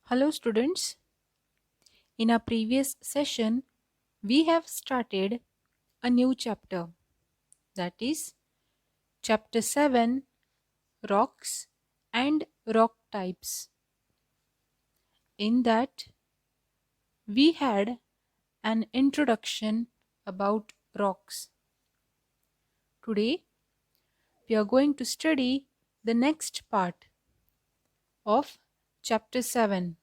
Hello students, in our previous session we have started a new chapter, that is chapter 7, rocks and rock types. In that we had an introduction about rocks. Today we are going to study the next part of chapter 7.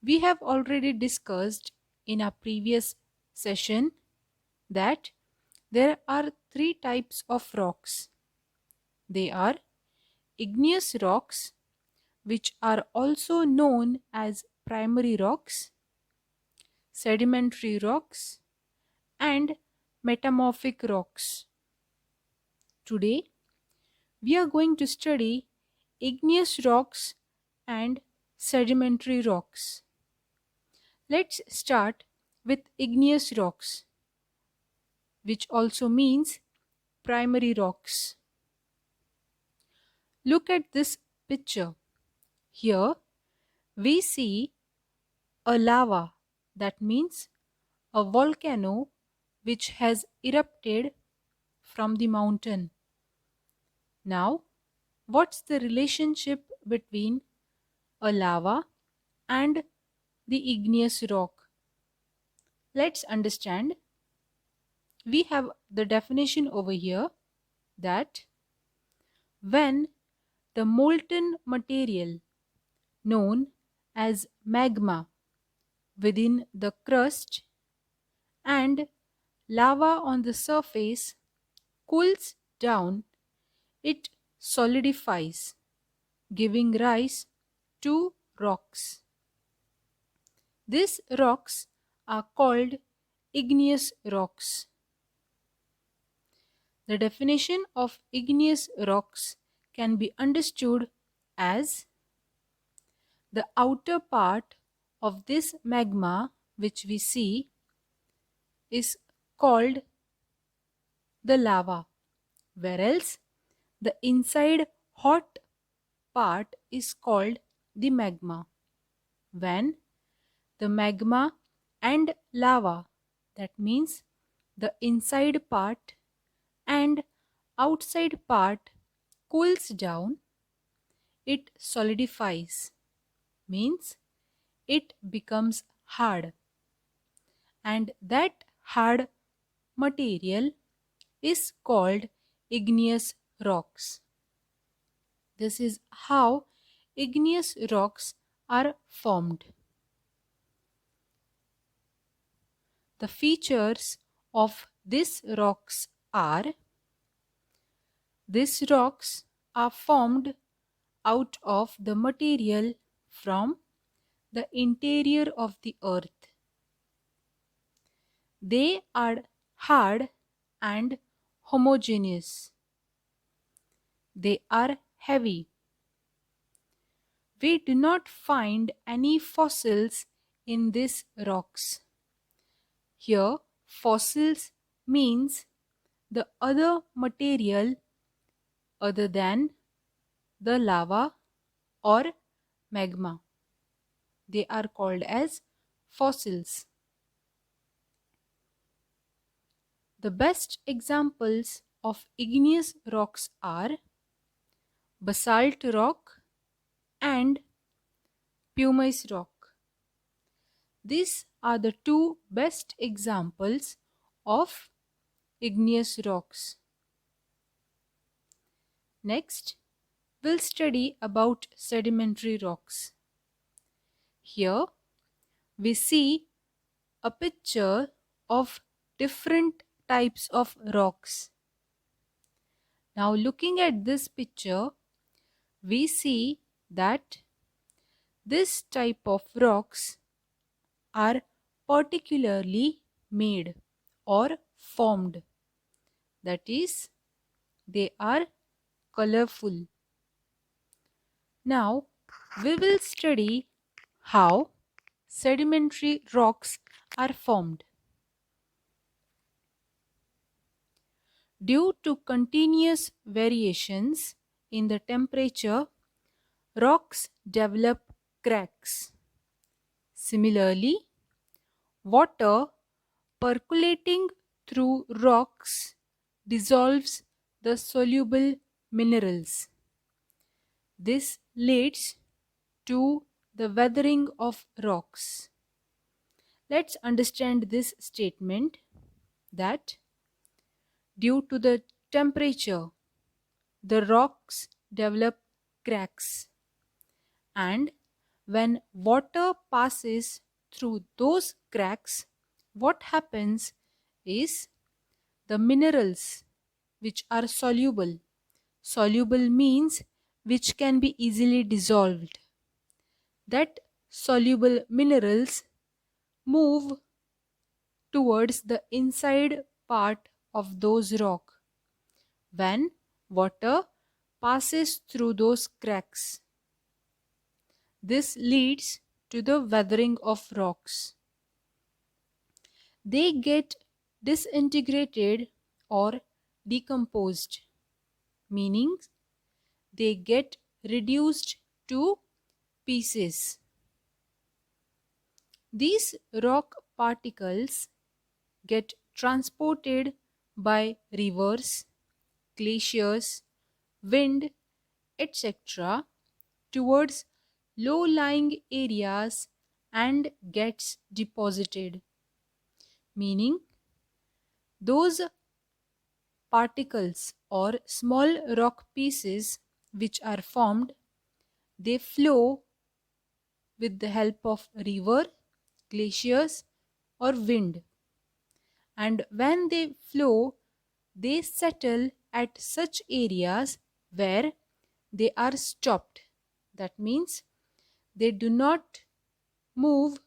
We have already discussed in our previous session that there are three types of rocks. They are igneous rocks, which are also known as primary rocks, sedimentary rocks, and metamorphic rocks. Today, we are going to study igneous rocks and sedimentary rocks. Let's start with igneous rocks, which also means primary rocks. Look at this picture. Here we see a lava, that means a volcano which has erupted from the mountain. Now, what's the relationship between a lava and the igneous rock? Let's understand. We have the definition over here that when the molten material known as magma within the crust and lava on the surface cools down, it solidifies, giving rise to rocks. These rocks are called igneous rocks. The definition of igneous rocks can be understood as the outer part of this magma which we see is called the lava, whereas the inside hot part is called the magma. When the magma and lava, that means the inside part and outside part, cools down, it solidifies, means it becomes hard, and that hard material is called igneous rocks. This is how igneous rocks are formed. The features of these rocks are: these rocks are formed out of the material from the interior of the earth. They are hard and homogeneous. They are heavy. We do not find any fossils in these rocks. Here, fossils means the other material other than the lava or magma. They are called as fossils. The best examples of igneous rocks are basalt rock and pumice rock. These are the two best examples of igneous rocks. Next, we'll study about sedimentary rocks. Here we see a picture of different types of rocks. Now looking at this picture, we see that this type of rocks are particularly made or formed. That is, they are colorful. Now we will study how sedimentary rocks are formed. Due to continuous variations in the temperature, rocks develop cracks. Similarly, water percolating through rocks dissolves the soluble minerals. This leads to the weathering of rocks. Let's understand this statement that due to the temperature, the rocks develop cracks, and when water passes through those cracks, what happens is the minerals which are soluble. Soluble means which can be easily dissolved. That soluble minerals move towards the inside part of those rock when water passes through those cracks. This leads to the weathering of rocks. They get disintegrated or decomposed, meaning they get reduced to pieces. These rock particles get transported by rivers, glaciers, wind, etc. towards low-lying areas and gets deposited, meaning those particles or small rock pieces which are formed, they flow with the help of river, glaciers or wind, and when they flow they settle at such areas where they are stopped. That means they do not move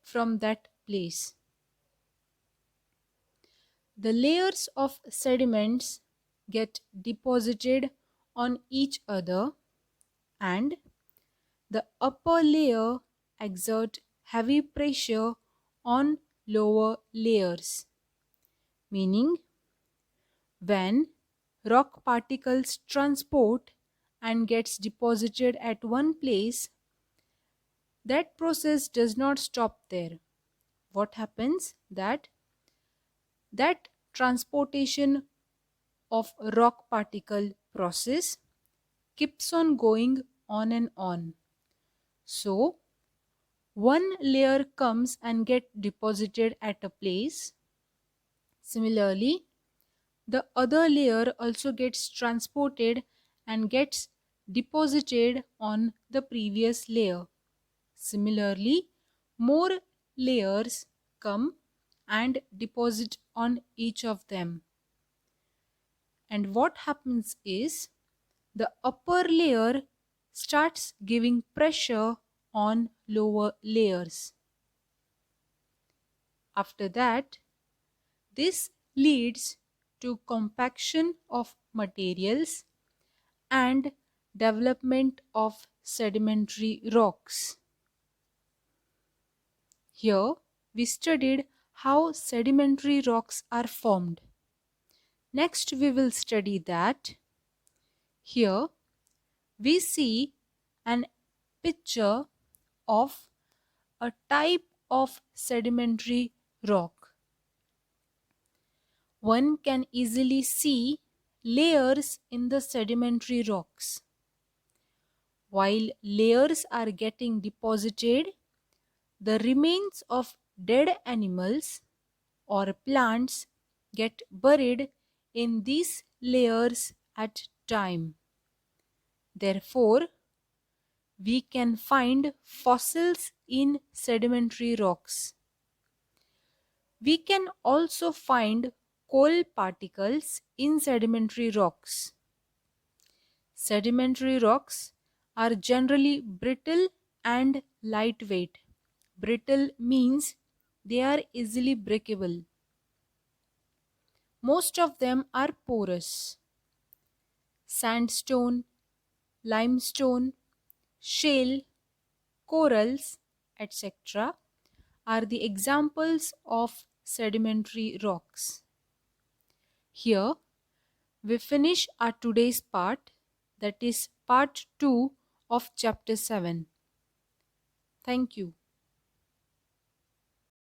from that place. The layers of sediments get deposited on each other, and the upper layer exert heavy pressure on lower layers, meaning when rock particles transport and gets deposited at one place, that process does not stop there. What happens that transportation of rock particle process keeps on going on and on. So one layer comes and get deposited at a place. Similarly, the other layer also gets transported and gets deposited on the previous layer. Similarly, more layers come and deposit on each of them. And what happens is the upper layer starts giving pressure on lower layers. After that, this leads to compaction of materials and development of sedimentary rocks. Here we studied how sedimentary rocks are formed. Next we will study that. Here we see an picture of a type of sedimentary rock. One can easily see layers in the sedimentary rocks. While layers are getting deposited, the remains of dead animals or plants get buried in these layers at time. Therefore, we can find fossils in sedimentary rocks. We can also find coal particles in sedimentary rocks. Sedimentary rocks are generally brittle and lightweight. Brittle means they are easily breakable. Most of them are porous. Sandstone, limestone, shale, corals, etc. are the examples of sedimentary rocks. Here we finish our today's part, that is part 2 of chapter 7. Thank you.